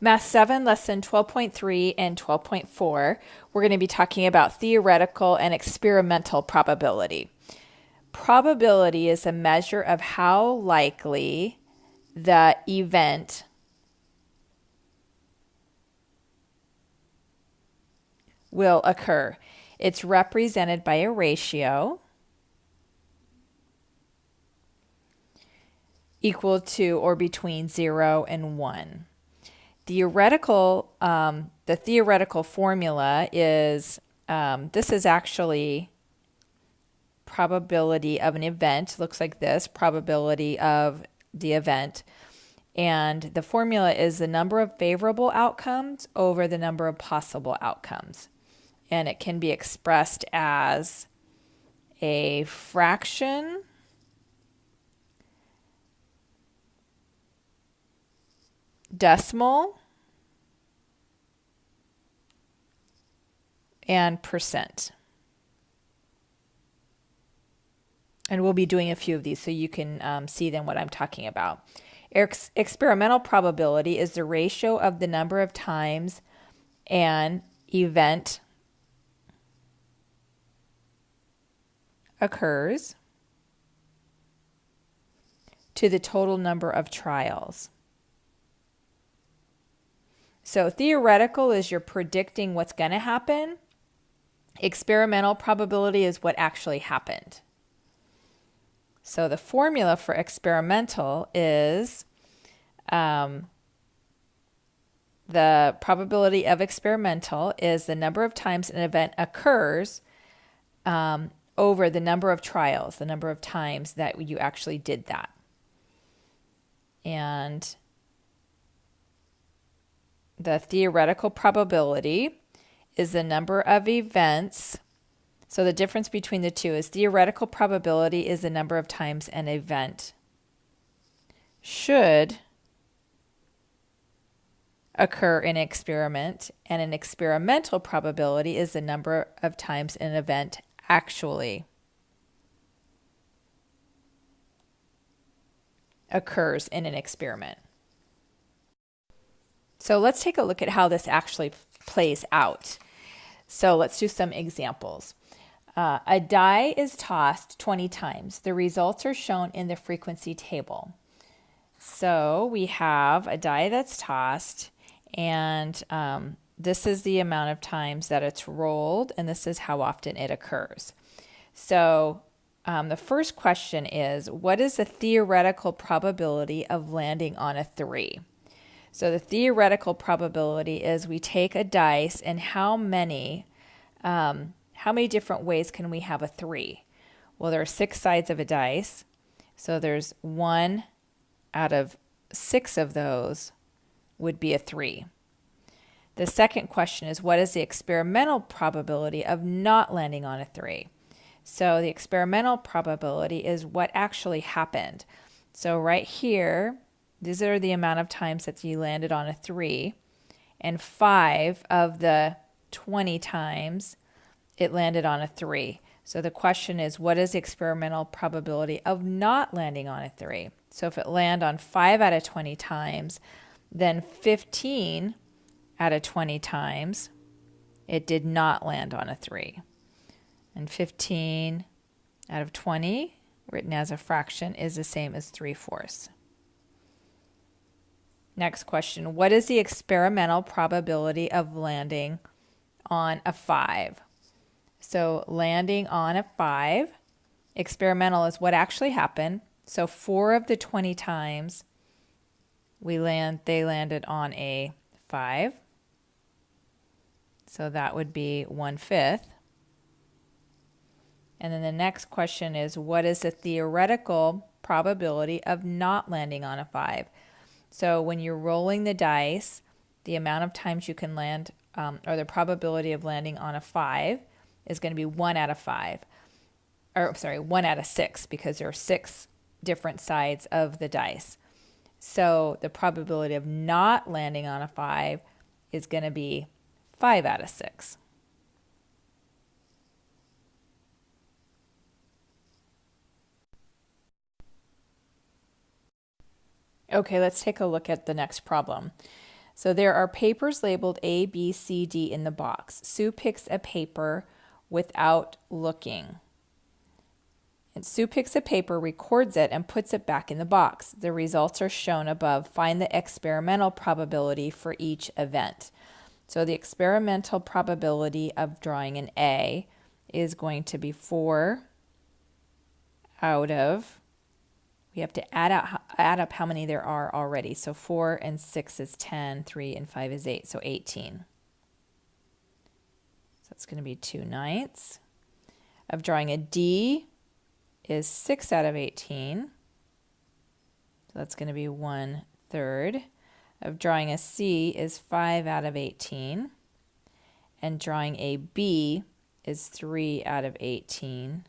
Math 7, Lesson 12.3 and 12.4, we're going to be talking about theoretical and experimental probability. Probability is a measure of how likely the event will occur. It's represented by a ratio equal to or between 0 and 1. The theoretical formula is, this is actually probability of an event. Looks like this, probability of the event. And the formula is the number of favorable outcomes over the number of possible outcomes. And it can be expressed as a fraction decimal and percent. And we'll be doing a few of these so you can see then what I'm talking about. Experimental probability is the ratio of the number of times an event occurs to the total number of trials. So theoretical is you're predicting what's going to happen. Experimental probability is what actually happened. So the formula for experimental is the probability of experimental is the number of times an event occurs over the number of trials, the number of times that you actually did that. And the theoretical probability is the number of events. So the difference between the two is theoretical probability is the number of times an event should occur in an experiment, and an experimental probability is the number of times an event actually occurs in an experiment. So let's take a look at how this actually plays out. So let's do some examples. A die is tossed 20 times. The results are shown in the frequency table. So we have a die that's tossed, and this is the amount of times that it's rolled, and this is how often it occurs. So the first question is, what is the theoretical probability of landing on a 3? So the theoretical probability is we take a dice, and how many different ways can we have a 3? Well, there are 6 sides of a dice, so there's 1 out of 6 of those would be a 3. The second question is, what is the experimental probability of not landing on a 3? So the experimental probability is what actually happened. So right here, these are the amount of times that you landed on a 3, and 5 of the 20 times it landed on a 3. So the question is, what is the experimental probability of not landing on a 3? So if it landed on 5 out of 20 times, then 15 out of 20 times it did not land on a 3. And 15 out of 20, written as a fraction, is the same as 3/4. Next question, what is the experimental probability of landing on a 5? So landing on a 5, experimental is what actually happened. So 4 of the 20 times they landed on a 5. So that would be 1/5. And then the next question is, what is the theoretical probability of not landing on a 5? So when you're rolling the dice, the amount of times you can land, or the probability of landing on a 5 is going to be 1 out of 5. Or sorry, 1 out of 6, because there are 6 different sides of the dice. So the probability of not landing on a 5 is going to be 5 out of 6. Okay, let's take a look at the next problem. So there are papers labeled A, B, C, D in the box. Sue picks a paper without looking. And Sue picks a paper, records it, and puts it back in the box. The results are shown above. Find the experimental probability for each event. So the experimental probability of drawing an A is going to be 4 out of, we have to add up how many there are already. So 4 and 6 is 10, 3 and 5 is 8, so 18. So it's going to be 2/9. Of drawing a D is 6 out of 18. So that's going to be 1/3. Of drawing a C is 5 out of 18. And drawing a B is 3 out of 18,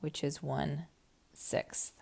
which is 1/6.